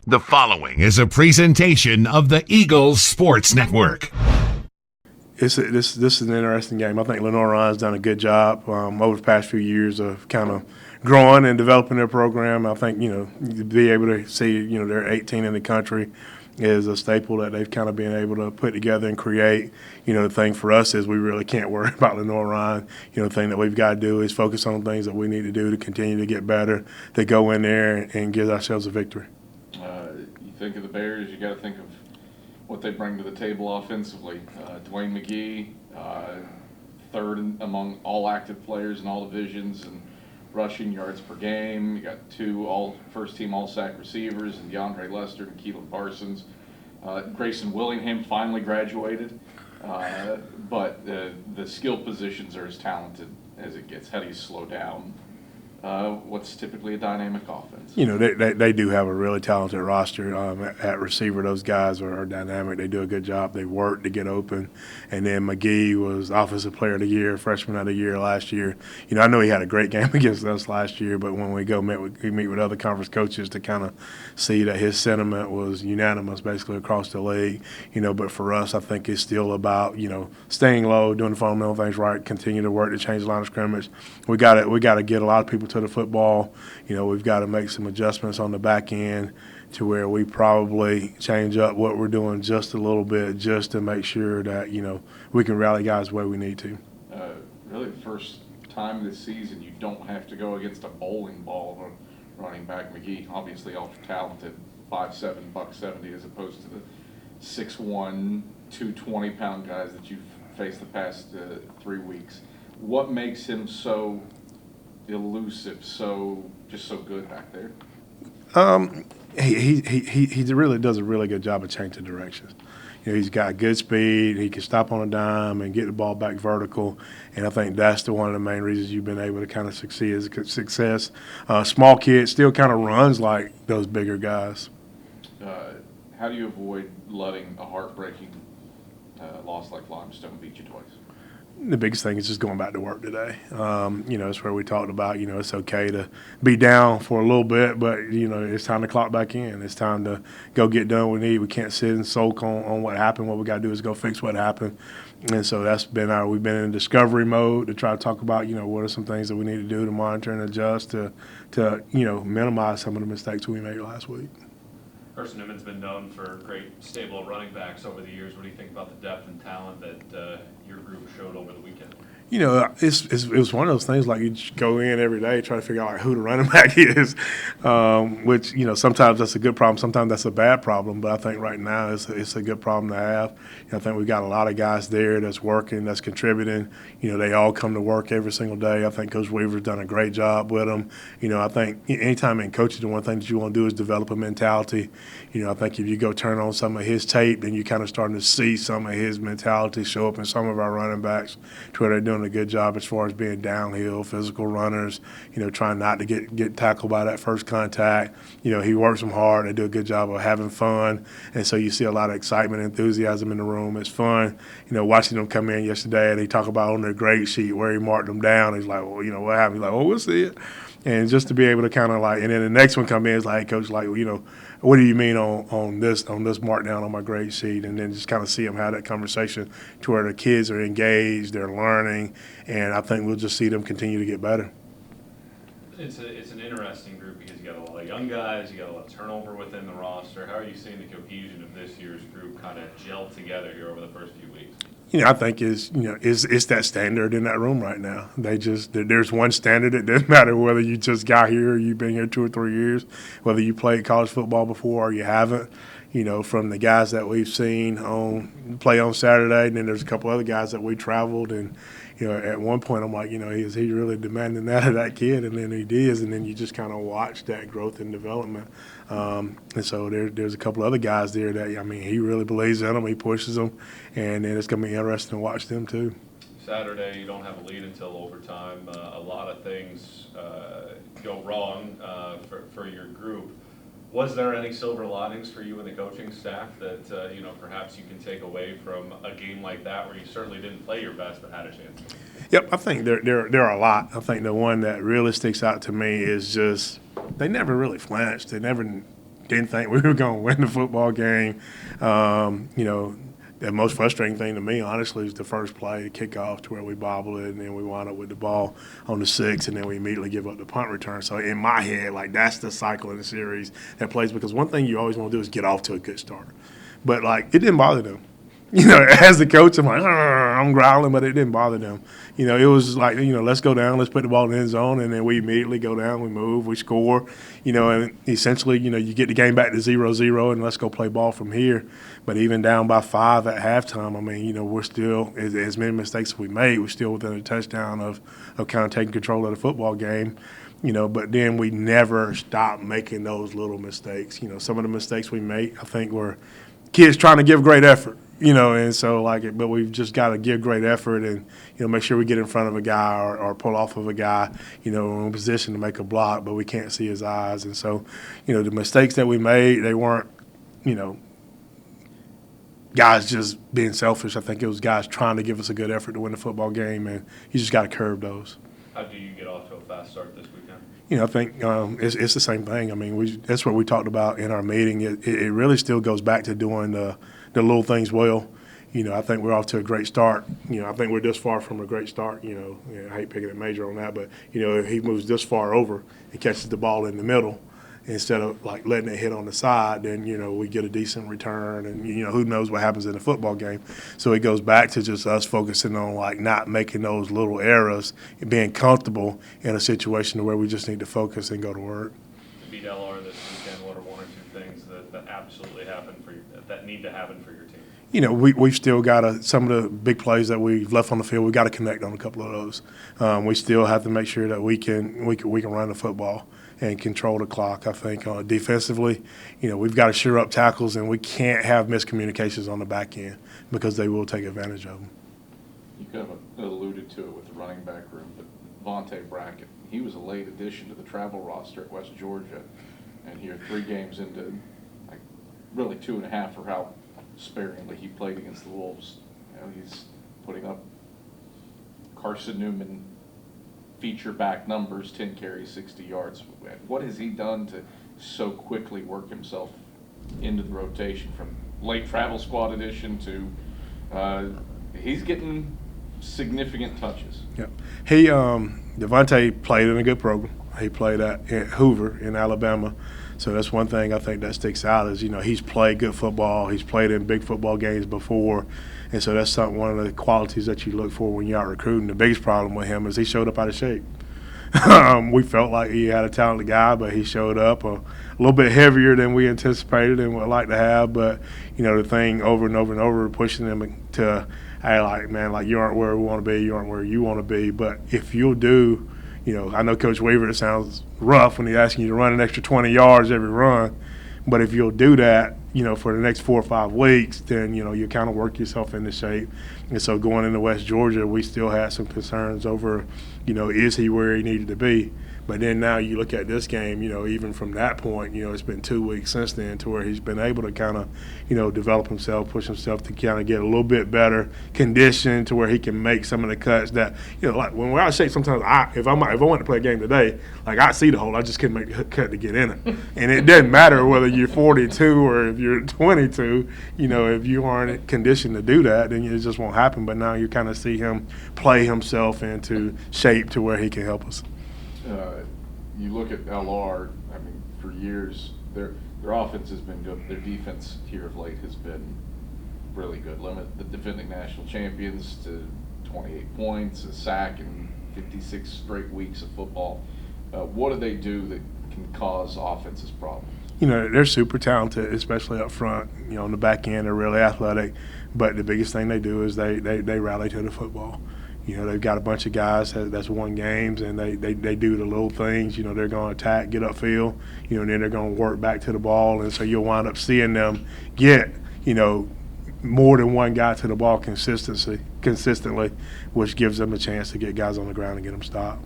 The following is a presentation of the Eagles Sports Network. This is an interesting game. I think Rhyne's done a good job over the past few years of kind of growing and developing their program. I think, to be able to see, they're 18 in the country is a staple that they've kind of been able to put together and create. The thing for us is we really can't worry about Rhyne. The thing that we've got to do is focus on the things that we need to do to continue to get better, to go in there and give ourselves a victory. You think of the Bears, you got to think of what they bring to the table offensively. Dwayne McGee, third among all active players in all divisions and rushing yards per game. You got two first-team all-sack receivers, and DeAndre Lester and Keelan Parsons. Grayson Willingham finally graduated, but the skill positions are as talented as it gets. How do you slow down what's typically a dynamic offense? They do have a really talented roster at receiver. Those guys are dynamic. They do a good job. They work to get open. And then McGee was Offensive Player of the Year, Freshman of the Year last year. I know he had a great game against us last year, but when we meet with other conference coaches to kind of see that his sentiment was unanimous basically across the league. But for us, I think it's still about, staying low, doing the fundamental things right, continue to work to change the line of scrimmage. We got to get a lot of people to the football. We've got to make some adjustments on the back end to where we probably change up what we're doing just a little bit just to make sure that, we can rally guys the way we need to. Really the first time this season you don't have to go against a bowling ball of a running back. McGee, obviously ultra talented, 5'7", $170, as opposed to the 6'1", 220-pound guys that you've faced the past 3 weeks. What makes him so elusive, so good back there? He really does a really good job of changing directions. He's got good speed. He can stop on a dime and get the ball back vertical, and I think that's one of the main reasons you've been able to kind of succeed is success. Small kid still kind of runs like those bigger guys. How do you avoid letting a heartbreaking loss like Limestone beat you twice? The biggest thing is just going back to work today. It's where we talked about, it's okay to be down for a little bit, but, it's time to clock back in. It's time to go get done what we need. We can't sit and sulk on what happened. What we got to do is go fix what happened. And so that's been we've been in discovery mode to try to talk about, what are some things that we need to do to monitor and adjust to minimize some of the mistakes we made last week. Carson-Newman's been known for great stable running backs over the years. What do you think about the depth and talent that your group showed over the weekend? It was one of those things like you just go in every day try to figure out who the running back is, which, sometimes that's a good problem. Sometimes that's a bad problem. But I think right now it's a good problem to have. I think we've got a lot of guys there that's working, that's contributing. They all come to work every single day. I think Coach Weaver's done a great job with them. I think anytime in coaching, the one thing that you want to do is develop a mentality. I think if you go turn on some of his tape, then you're kind of starting to see some of his mentality show up in some of our running backs to where they're doing a good job as far as being downhill, physical runners, trying not to get tackled by that first contact. He works them hard. They do a good job of having fun. And so you see a lot of excitement, enthusiasm in the room. It's fun, watching them come in yesterday and they talk about on their grade sheet where he marked them down. He's like, well, what happened? He's like, well, we'll see it. And just to be able to kind of and then the next one come in is like, hey, Coach, what do you mean on this mark down on my grade sheet? And then just kind of see them have that conversation to where the kids are engaged, they're learning, and I think we'll just see them continue to get better. It's an interesting group because you got a lot of young guys, you got a lot of turnover within the roster. How are you seeing the cohesion of this year's group kind of gel together here over the first few weeks? I think it's that standard in that room right now. There's one standard. It doesn't matter whether you just got here or you've been here 2 or 3 years, whether you played college football before or you haven't. From the guys that we've seen play on Saturday, and then there's a couple other guys that we traveled and. At one point I'm like, is he really demanding that of that kid? And then he is, and then you just kind of watch that growth and development. And so there's a couple other guys there that, he really believes in them. He pushes them, and then it's going to be interesting to watch them too. Saturday, you don't have a lead until overtime. A lot of things go wrong for your group. Was there any silver linings for you and the coaching staff that perhaps you can take away from a game like that where you certainly didn't play your best but had a chance? Yep, I think there are a lot. I think the one that really sticks out to me is just they never really flinched. They never didn't think we were going to win the football game. The most frustrating thing to me, honestly, is the first play, the kickoff, to where we bobble it, and then we wind up with the ball on the 6, and then we immediately give up the punt return. So in my head, like, that's the cycle in the series that plays, because one thing you always want to do is get off to a good start. But, like, it didn't bother them. As the coach, I'm like, I'm growling, but it didn't bother them. It was like, let's go down, let's put the ball in the end zone, and then we immediately go down, we move, we score, and essentially, you get the game back to 0-0, and let's go play ball from here. But even down by 5 at halftime, I mean, we're still, as many mistakes as we made, we're still within a touchdown of kind of taking control of the football game. But then we never stopped making those little mistakes. Some of the mistakes we made, I think, were kids trying to give great effort. And so but we've just got to give great effort and, make sure we get in front of a guy or pull off of a guy, in a position to make a block, but we can't see his eyes. And so, the mistakes that we made, they weren't, guys just being selfish. I think it was guys trying to give us a good effort to win the football game, and you just got to curb those. How do you get off to a fast start this weekend? I think it's the same thing. I mean, that's what we talked about in our meeting. It really still goes back to doing the little things well. I think we're off to a great start. I think we're this far from a great start. I hate picking at Major on that, but, if he moves this far over and catches the ball in the middle instead of, like, letting it hit on the side, then, we get a decent return. And, who knows what happens in a football game. So it goes back to just us focusing on, like, not making those little errors and being comfortable in a situation where we just need to focus and go to work. To beat LR this weekend, what are one or two things that absolutely happen for you, that need to happen for your team? We've still got some of the big plays that we've left on the field. We've got to connect on a couple of those. We still have to make sure that we can run the football and control the clock. I think defensively, we've got to sure up tackles, and we can't have miscommunications on the back end because they will take advantage of them. You kind of alluded to it with the running back room, but Devonte Brackett, he was a late addition to the travel roster at West Georgia, and here 3 games into, like, really 2.5 for how sparingly he played against the Wolves. He's putting up Carson-Newman feature back numbers, 10 carries, 60 yards. What has he done to so quickly work himself into the rotation from late travel squad addition to he's getting significant touches? Yep. Devonte played in a good program. He played at Hoover in Alabama. So that's one thing I think that sticks out is, he's played good football. He's played in big football games before. And so that's one of the qualities that you look for when you're out recruiting. The biggest problem with him is he showed up out of shape. We felt like he had a talented guy, but he showed up a little bit heavier than we anticipated and would like to have. But, the thing over and over and over, pushing him to, hey, like, you aren't where we want to be, you aren't where you want to be. But if you'll do, I know Coach Weaver, it sounds rough when he's asking you to run an extra 20 yards every run. But if you'll do that, for the next 4 or 5 weeks, then, you kind of work yourself into shape. And so going into West Georgia, we still had some concerns over, is he where he needed to be? But then now you look at this game, even from that point, it's been 2 weeks since then to where he's been able to kind of, develop himself, push himself to kind of get a little bit better condition to where he can make some of the cuts that, like when we're out of shape, sometimes if I wanted to play a game today, like I see the hole, I just couldn't make the cut to get in it. And it doesn't matter whether you're 42 or if you're 22, if you aren't conditioned to do that, then it just won't happen. But now you kind of see him play himself into shape to where he can help us. You look at LR, I mean, for years, their offense has been good. Their defense here of late has been really good. Limit the defending national champions to 28 points, a sack, and 56 straight weeks of football. What do they do that can cause offenses problems? They're super talented, especially up front. On the back end, they're really athletic. But the biggest thing they do is they rally to the football. They've got a bunch of guys that's won games, and they do the little things. They're going to attack, get upfield, and then they're going to work back to the ball. And so you'll wind up seeing them get, more than one guy to the ball consistently, which gives them a chance to get guys on the ground and get them stopped.